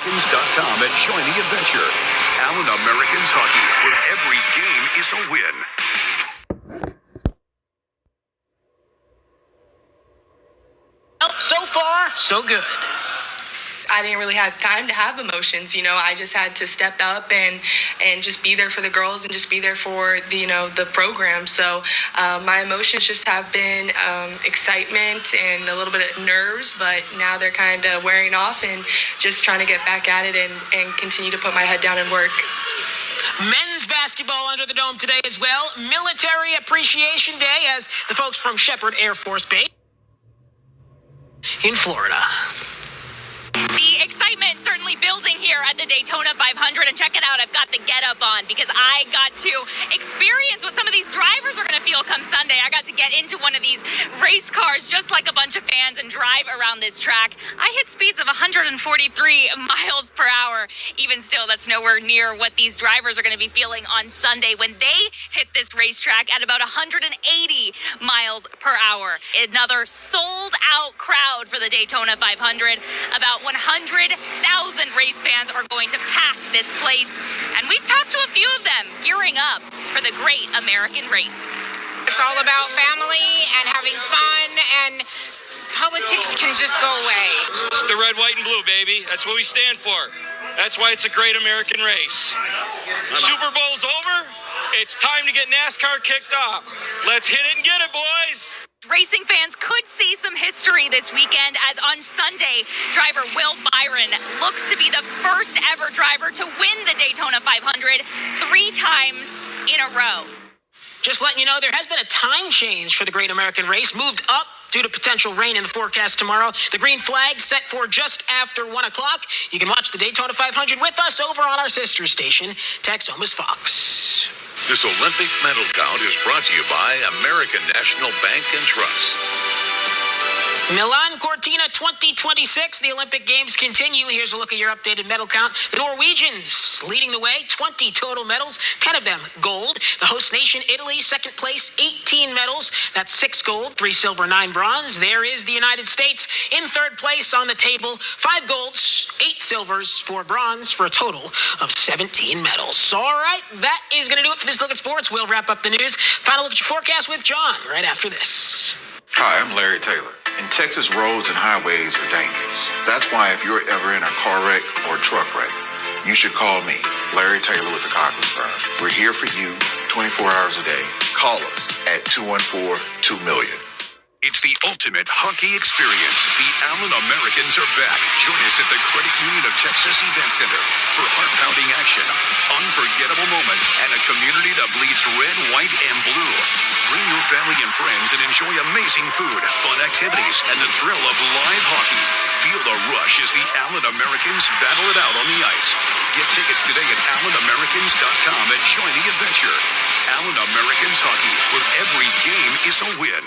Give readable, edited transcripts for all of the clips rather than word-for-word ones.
AllenAmericans.com and join the adventure. Allen Americans Hockey, where every game is a win. Well, so far, so good. I didn't really have time to have emotions, I just had to step up and just be there for the girls and just be there for the program. So my emotions just have been excitement and a little bit of nerves, but now they're kind of wearing off and just trying to get back at it and continue to put my head down and work. Men's basketball under the dome today as well. Military Appreciation Day as the folks from Shepherd Air Force Base in Florida. The excitement certainly building here at the Daytona 500, and check it out, I've got the get up on because I got to experience what some of these drivers are going to feel come Sunday. I got to get into one of these race cars just like a bunch of fans and drive around this track. I hit speeds of 143 miles per hour. Even still, that's nowhere near what these drivers are going to be feeling on Sunday when they hit this racetrack at about 180 miles per hour. Another sold out crowd for the Daytona 500. About 100,000 race fans are going to pack this place, and we've talked to a few of them gearing up for the great American race. It's all about family and having fun, and politics can just go away. It's the red, white, and blue, baby. That's what we stand for. That's why it's a great American race. Super Bowl's over. It's time to get NASCAR kicked off. Let's hit it and get it, boys. Racing fans could see some history this weekend as on Sunday, driver Will Byron looks to be the first ever driver to win the Daytona 500 3 times in a row. Just letting you know, there has been a time change for the Great American Race, moved up due to potential rain in the forecast tomorrow. The green flag set for just after 1 o'clock. You can watch the Daytona 500 with us over on our sister station, Texoma's Fox. This Olympic medal count is brought to you by American National Bank and Trust. Milan Cortina 2026, the Olympic Games continue. Here's a look at your updated medal count. The Norwegians leading the way, 20 total medals, 10 of them gold. The host nation, Italy, second place, 18 medals. That's 6 gold, 3 silver, 9 bronze. There is the United States in third place on the table, 5 golds, 8 silvers, 4 bronze, for a total of 17 medals. All right, that is going to do it for this look at sports. We'll wrap up the news. Final look at your forecast with John right after this. Hi, I'm Larry Taylor. In Texas, roads and highways are dangerous. That's why if you're ever in a car wreck or a truck wreck, you should call me, Larry Taylor with the Cochran Firm. We're here for you 24 hours a day. Call us at 214-2million. It's the ultimate hockey experience. The Allen Americans are back. Join us at the Credit Union of Texas Event Center for heart-pounding action, unforgettable moments, and a community that bleeds red, white, and blue. Bring your family and friends and enjoy amazing food, fun activities, and the thrill of live hockey. Feel the rush as the Allen Americans battle it out on the ice. Get tickets today at AllenAmericans.com and join the adventure. Allen Americans Hockey, where every game is a win.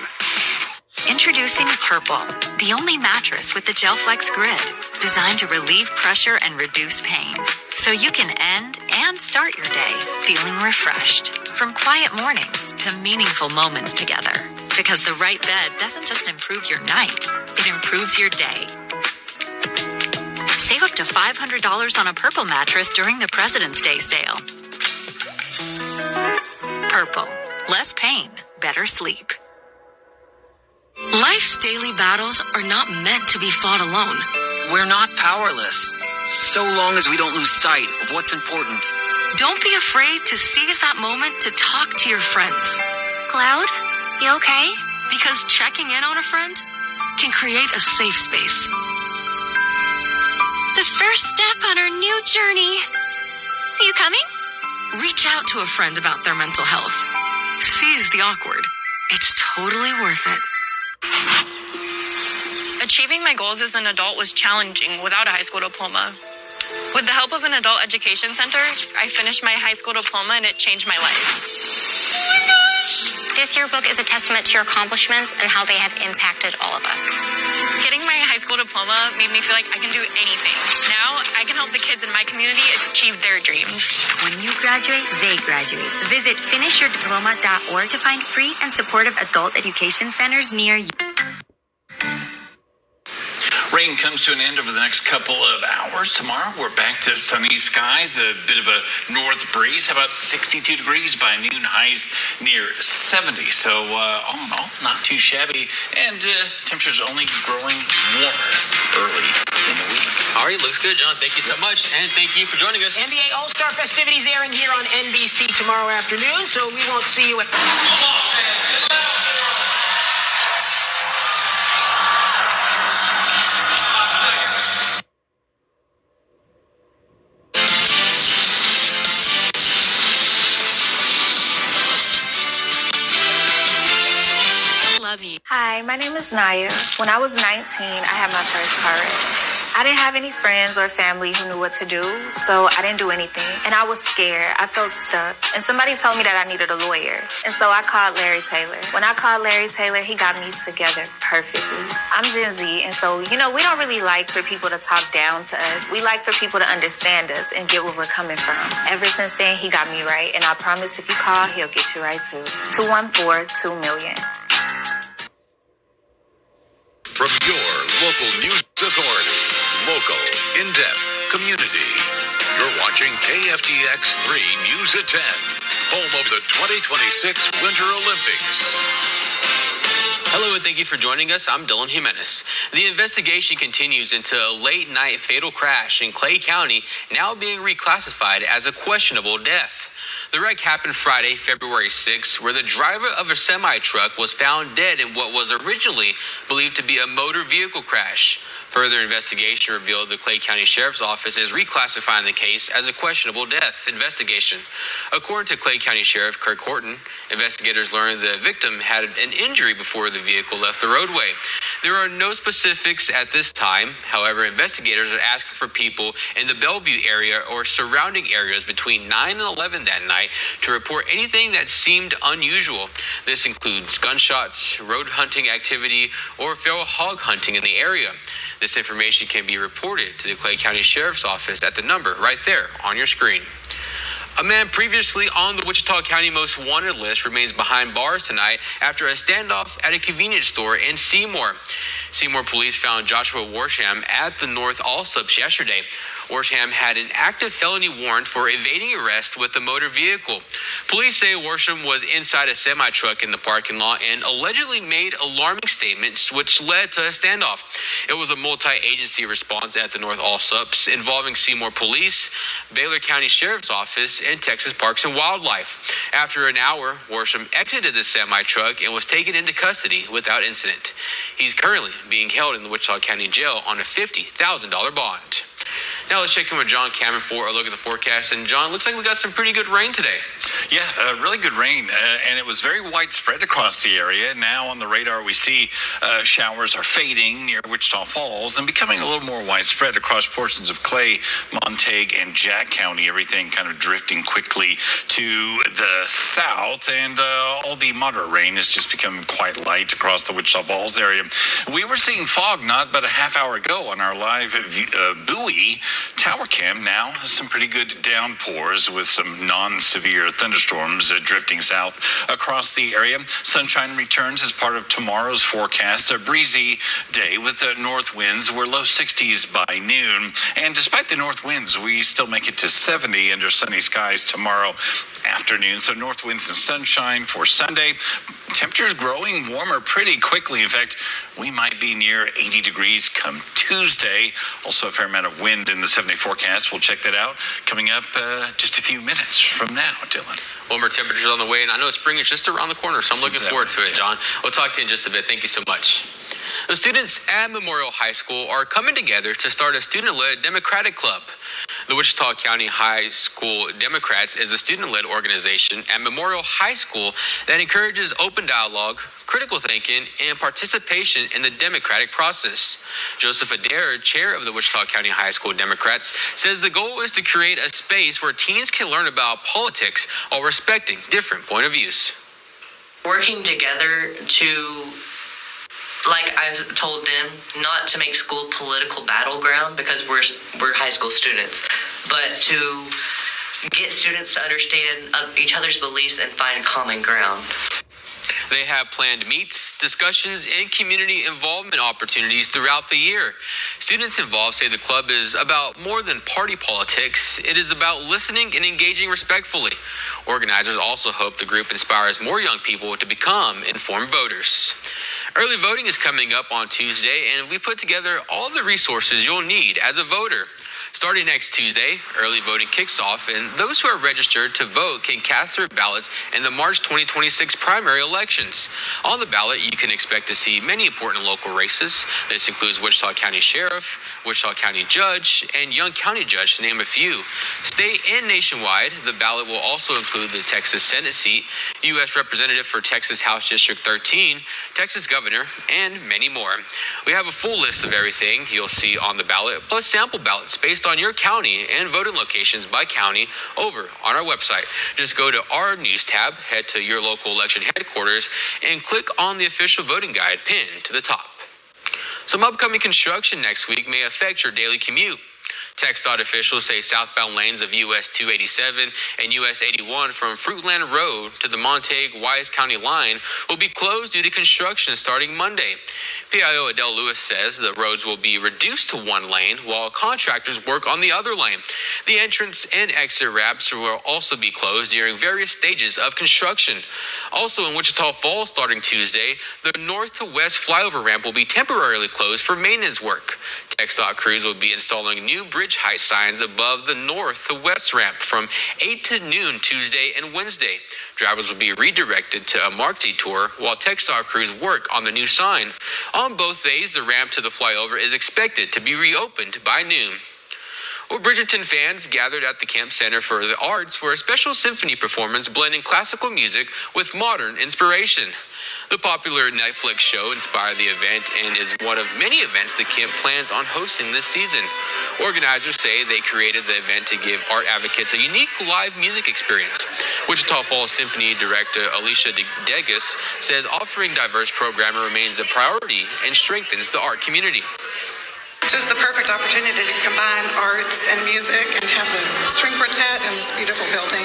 Introducing Purple, the only mattress with the GelFlex grid, designed to relieve pressure and reduce pain, so you can end and start your day feeling refreshed. From quiet mornings to meaningful moments together, because the right bed doesn't just improve your night, it improves your day. Save up to $500 on a Purple mattress during the President's Day sale. Purple, less pain, better sleep. Life's daily battles are not meant to be fought alone. We're not powerless, so long as we don't lose sight of what's important. Don't be afraid to seize that moment to talk to your friends. Cloud, you okay? Because checking in on a friend can create a safe space. The first step on our new journey. Are you coming? Reach out to a friend about their mental health. Seize the awkward. It's totally worth it. Achieving my goals as an adult was challenging without a high school diploma. With the help of an adult education center, I finished my high school diploma and it changed my life. This yearbook is a testament to your accomplishments and how they have impacted all of us. Getting my high school diploma made me feel like I can do anything. Now, I can help the kids in my community achieve their dreams. When you graduate, they graduate. Visit finishyourdiploma.org to find free and supportive adult education centers near you. Rain comes to an end over the next couple of hours. Tomorrow, we're back to sunny skies, a bit of a north breeze. How about 62 degrees by noon, highs near 70. So, all in all, not too shabby. And temperatures only growing warmer early in the week. All right, looks good, John. Thank you so much. And thank you for joining us. NBA All-Star festivities airing here on NBC tomorrow afternoon, so we won't see you at... Love you. Hi, my name is Naya. When I was 19, I had my first car wreck. I didn't have any friends or family who knew what to do, so I didn't do anything. And I was scared. I felt stuck. And somebody told me that I needed a lawyer. And so I called Larry Taylor. When I called Larry Taylor, he got me together perfectly. I'm Gen Z, and so, we don't really like for people to talk down to us. We like for people to understand us and get where we're coming from. Ever since then, he got me right. And I promise if you call, he'll get you right too. 214-2million. From your local news authority, local, in-depth, community. You're watching KFDX 3 News at 10, home of the 2026 Winter Olympics. Hello and thank you for joining us. I'm Dylan Jimenez. The investigation continues into a late-night fatal crash in Clay County, now being reclassified as a questionable death. The wreck happened Friday, February 6th, where the driver of a semi-truck was found dead in what was originally believed to be a motor vehicle crash. Further investigation revealed the Clay County Sheriff's Office is reclassifying the case as a questionable death investigation. According to Clay County Sheriff Kirk Horton, investigators learned the victim had an injury before the vehicle left the roadway. There are no specifics at this time. However, investigators are asking for people in the Bellevue area or surrounding areas between 9 and 11 that night to report anything that seemed unusual. This includes gunshots, road hunting activity, or feral hog hunting in the area. This information can be reported to the Clay County Sheriff's Office at the number right there on your screen. A man previously on the Wichita County Most Wanted list remains behind bars tonight after a standoff at a convenience store in Seymour. Seymour police found Joshua Warsham at the North Allsups yesterday. Warsham had an active felony warrant for evading arrest with a motor vehicle. Police say Warsham was inside a semi-truck in the parking lot and allegedly made alarming statements which led to a standoff. It was a multi-agency response at the North Allsups involving Seymour Police, Baylor County Sheriff's Office, and Texas Parks and Wildlife. After an hour, Warsham exited the semi-truck and was taken into custody without incident. He's currently being held in the Wichita County Jail on a $50,000 bond. Now let's check in with John Cameron for a look at the forecast. And John, looks like we got some pretty good rain today. Yeah, really good rain, and it was very widespread across the area. Now on the radar, we see showers are fading near Wichita Falls and becoming a little more widespread across portions of Clay, Montague, and Jack County. Everything kind of drifting quickly to the south, and all the moderate rain is just becoming quite light across the Wichita Falls area. We were seeing fog not but a half hour ago on our live buoy tower cam. Now some pretty good downpours with some non-severe thunderstorms drifting south across the area. Sunshine returns as part of tomorrow's forecast. A breezy day with the north winds. We're low 60s by noon. And despite the north winds, we still make it to 70 under sunny skies tomorrow afternoon. So north winds and sunshine for Sunday. Temperatures growing warmer pretty quickly. In fact, we might be near 80 degrees come Tuesday. Also a fair amount of wind in the 7-day forecast. We'll check that out coming up just a few minutes from now, Dylan. Warmer temperatures on the way, and I know spring is just around the corner, so I'm looking forward to it, John. We'll talk to you in just a bit. Thank you so much. The students at Memorial High School are coming together to start a student-led Democratic Club. The Wichita County High School Democrats is a student-led organization at Memorial High School that encourages open dialogue, critical thinking, and participation in the democratic process. Joseph Adair, chair of the Wichita County High School Democrats, says the goal is to create a space where teens can learn about politics while respecting different point of views. Working together to, like I've told them, not to make school political battleground because we're high school students, but to get students to understand each other's beliefs and find common ground. They have planned meets, discussions, and community involvement opportunities throughout the year. Students involved say the club is about more than party politics. It is about listening and engaging respectfully. Organizers also hope the group inspires more young people to become informed voters. Early voting is coming up on Tuesday, and we put together all the resources you'll need as a voter. Starting next Tuesday, early voting kicks off, and those who are registered to vote can cast their ballots in the March 2026 primary elections. On the ballot, you can expect to see many important local races. This includes Wichita County Sheriff, Wichita County Judge, and Young County Judge, to name a few. State and nationwide, the ballot will also include the Texas Senate seat, U.S. Representative for Texas House District 13, Texas Governor, and many more. We have a full list of everything you'll see on the ballot, plus sample ballots based on your county and voting locations by county over on our website. Just go to our news tab, head to your local election headquarters, and click on the official voting guide pinned to the top. Some upcoming construction next week may affect your daily commute. TxDOT officials say southbound lanes of US 287 and US 81 from Fruitland Road to the Montague-Wise County line will be closed due to construction starting Monday. PIO Adele Lewis says the roads will be reduced to one lane while contractors work on the other lane. The entrance and exit ramps will also be closed during various stages of construction. Also in Wichita Falls starting Tuesday, the north to west flyover ramp will be temporarily closed for maintenance work. TxDOT crews will be installing new bridge height signs above the north to west ramp from 8 to noon Tuesday and Wednesday. Drivers will be redirected to a marked detour while TxDOT crews work on the new sign. On both days, the ramp to the flyover is expected to be reopened by noon. Well, Bridgerton fans gathered at the Camp Center for the Arts for a special symphony performance blending classical music with modern inspiration. The popular Netflix show inspired the event and is one of many events the camp plans on hosting this season. Organizers say they created the event to give art advocates a unique live music experience. Wichita Falls Symphony Director Alicia Degas says offering diverse programming remains a priority and strengthens the art community. Just the perfect opportunity to combine arts and music and have the string quartet in this beautiful building.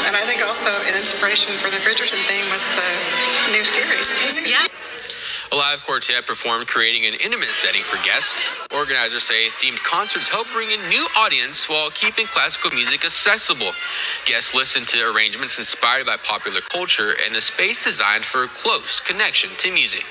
And I think also an inspiration for the Bridgerton theme was the new series. A live quartet performed, creating an intimate setting for guests. Organizers say themed concerts help bring in new audience while keeping classical music accessible. Guests listen to arrangements inspired by popular culture and a space designed for a close connection to music.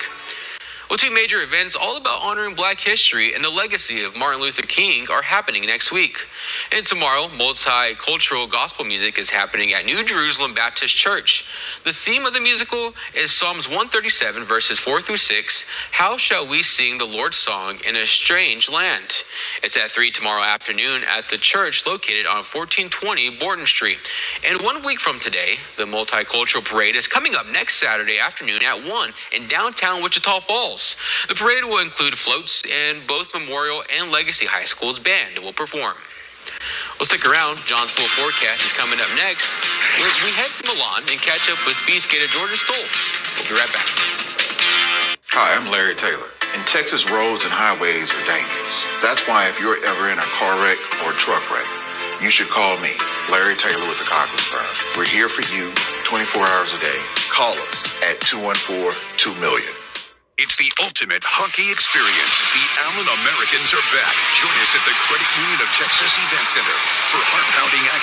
Well, two major events all about honoring Black history and the legacy of Martin Luther King are happening next week. And tomorrow, multicultural gospel music is happening at New Jerusalem Baptist Church. The theme of the musical is Psalms 137, verses 4 through 6, How Shall We Sing the Lord's Song in a Strange Land? It's at 3 tomorrow afternoon at the church located on 1420 Borton Street. And 1 week from today, the Multicultural Parade is coming up next Saturday afternoon at 1 in downtown Wichita Falls. The parade will include floats, and both Memorial and Legacy High School's band will perform. Well, stick around. John's full forecast is coming up next. We head to Milan and catch up with speed skater Jordan Stoltz. We'll be right back. Hi, I'm Larry Taylor. In Texas, roads and highways are dangerous. That's why if you're ever in a car wreck or truck wreck, you should call me, Larry Taylor with the Cochran Firm. We're here for you 24 hours a day. Call us at 214-2-million. It's the ultimate hockey experience. The Allen Americans are back. Join us at the Credit Union of Texas Event Center for heart-pounding action.